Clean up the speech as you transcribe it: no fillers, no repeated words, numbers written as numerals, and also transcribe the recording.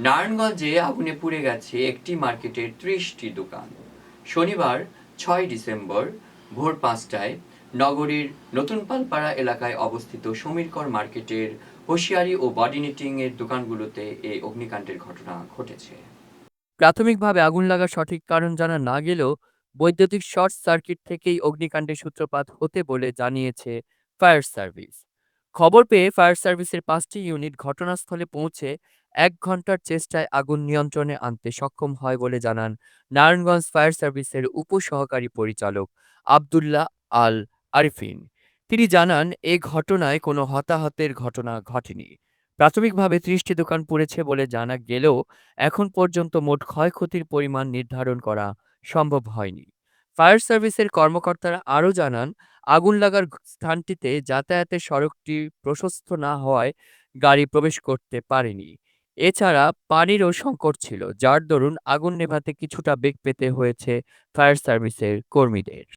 নারায়ণগঞ্জে আগুনে পুড়ে গেছে একটি মার্কেটের ৩০টি দোকান। শনিবার ৬ ডিসেম্বর ভোর ৫টায় নগরীর নতুন পালপাড়া এলাকায় অবস্থিত সমীরকর মার্কেটের হোশিয়ারি ও বডি নিটিংয়ের দোকানগুলোতে এই অগ্নিকাণ্ডের ঘটনা ঘটেছে। প্রাথমিকভাবে আগুন লাগার সঠিক কারণ জানা না গেলেও বৈদ্যুতিক শর্ট সার্কিট থেকেই অগ্নিকাণ্ডের সূত্রপাত হতে বলে জানিয়েছে ফায়ার সার্ভিস। খবর পেয়ে ফায়ার সার্ভিসের ৫টি ইউনিট ঘটনাস্থলে পৌঁছে ১ ঘণ্টার চেষ্টায় আগুন নিয়ন্ত্রণে আনতে সক্ষম হয় বলে জানান নারায়ণগঞ্জ ফায়ার সার্ভিসের উপসহকারী পরিচালক আবদুল্লাহ আল আরিফিন। তিনি জানান, এ ঘটনায় কোনো হতাহতের ঘটনা ঘটেনি। প্রাথমিকভাবে ৩০টি দোকান পুড়েছে বলে জানা গেলেও এখন পর্যন্ত মোট ক্ষয়ক্ষতির পরিমাণ নির্ধারণ করা সম্ভব হয়নি। ফায়ার সার্ভিসের কর্মকর্তারা আরও জানান, আগুন লাগার স্থানটিতে যাতায়াতের সড়কটি প্রশস্ত না হওয়ায় গাড়ি প্রবেশ করতে পারেনি। এছাড়া পানিরও সংকট ছিল, যার দরুন আগুন নেভাতে কিছুটা বেগ পেতে হয়েছে ফায়ার সার্ভিসের কর্মীদের।